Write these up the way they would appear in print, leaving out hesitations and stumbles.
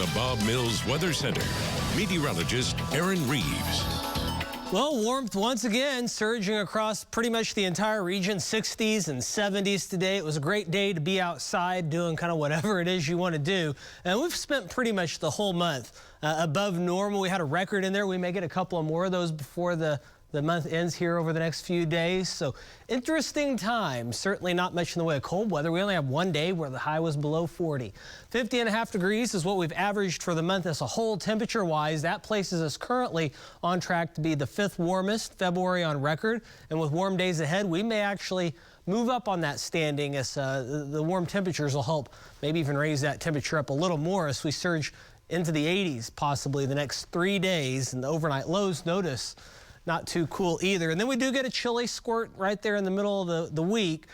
the Bob Mills Weather Center. Meteorologist Aaron Reeves. Well, warmth once again surging across pretty much the entire region, 60s and 70s today. It was a great day to be outside doing kind of whatever it is you want to do. And we've spent pretty much the whole month above normal. We had a record in there. We may get a couple of more of those before the month ends here over the next few days. So interesting time. Certainly not much in the way of cold weather. We only have one day where the high was below 40. 50.5 degrees is what we've averaged for the month as a whole. Temperature wise, that places us currently on track to be the 5th warmest February on record. And with warm days ahead, we may actually move up on that standing as the warm temperatures will help maybe even raise that temperature up a little more as we surge into the 80s possibly the next 3 days. And the overnight lows, notice, not too cool either. And then we do get a chilly squirt right there in the middle of the week.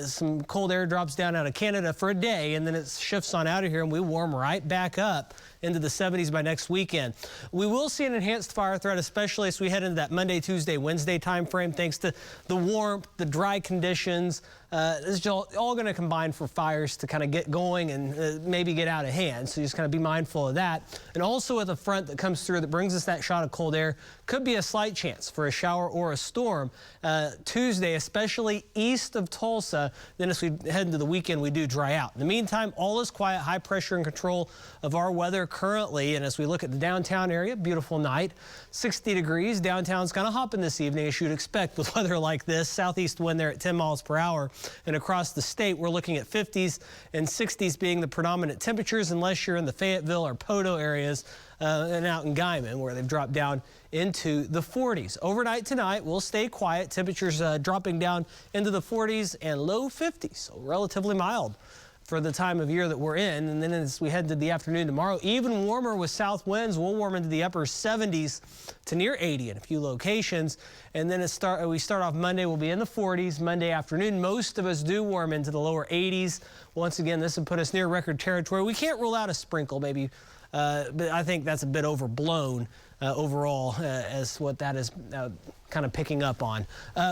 Some cold air drops down out of Canada for a day, and then it shifts on out of here, and we warm right back up into the 70s by next weekend. We will see an enhanced fire threat, especially as we head into that Monday, Tuesday, Wednesday time frame, thanks to the warmth, the dry conditions. This is all going to combine for fires to kind of get going and maybe get out of hand. So just kind of be mindful of that. And also with a front that comes through that brings us that shot of cold air, could be a slight chance for a shower or a storm Tuesday, especially east of Tulsa. Then as we head into the weekend, we do dry out. In the meantime, all is quiet, high pressure and control of our weather currently. And as we look at the downtown area, beautiful night, 60 degrees. Downtown's kind of hopping this evening, as you'd expect with weather like this. Southeast wind there at 10 miles per hour. And across the state, we're looking at 50s and 60s being the predominant temperatures, unless you're in the Fayetteville or Poto areas and out in Guyman, where they've dropped down into the 40s. Overnight tonight, we'll stay quiet. Temperatures dropping down into the 40s and low 50s, so relatively mild for the time of year that we're in. And then as we head to the afternoon tomorrow, even warmer with south winds. We'll warm into the upper 70s to near 80 in a few locations. And then we start off Monday, we'll be in the 40s. Monday afternoon, most of us do warm into the lower 80s. Once again, this would put us near record territory. We can't rule out a sprinkle maybe, but I think that's a bit overblown overall as what that is kind of picking up on.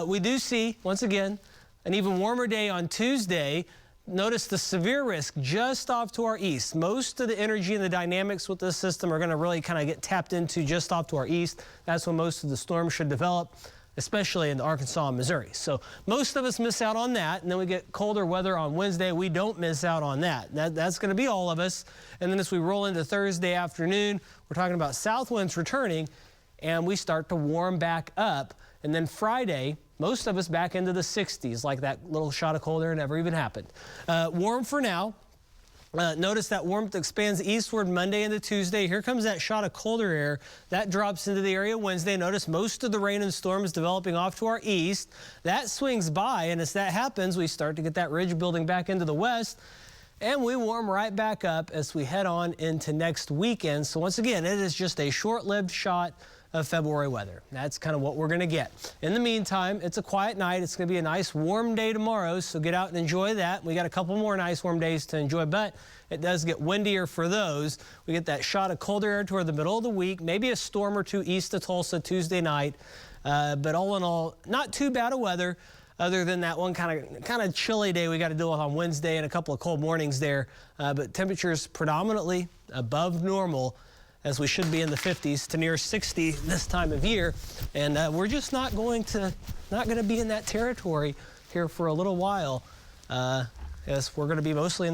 We do see, once again, an even warmer day on Tuesday. Notice the severe risk just off to our east. Most of the energy and the dynamics with this system are going to really kind of get tapped into just off to our east. That's when most of the storms should develop, especially in Arkansas and Missouri. So most of us miss out on that, and then we get colder weather on Wednesday. We don't miss out on that. That's going to be all of us. And then as we roll into Thursday afternoon, we're talking about south winds returning, and we start to warm back up. And then Friday, most of us back into the 60s, like that little shot of cold air never even happened. Warm for now. Notice that warmth expands eastward Monday into Tuesday. Here comes that shot of colder air. That drops into the area Wednesday. Notice most of the rain and storms developing off to our east. That swings by, and as that happens, we start to get that ridge building back into the west. And we warm right back up as we head on into next weekend. So once again, it is just a short-lived shot of February weather. That's kind of what we're going to get. In the meantime, it's a quiet night. It's going to be a nice warm day tomorrow, so get out and enjoy that. We got a couple more nice warm days to enjoy, but it does get windier for those. We get that shot of colder air toward the middle of the week, maybe a storm or two east of Tulsa Tuesday night. But all in all, not too bad of weather, other than that one kind of chilly day we got to deal with on Wednesday and a couple of cold mornings there. But temperatures predominantly above normal, as we should be in the 50s to near 60 this time of year. And we're just not going to be in that territory here for a little while, as we're going to be mostly in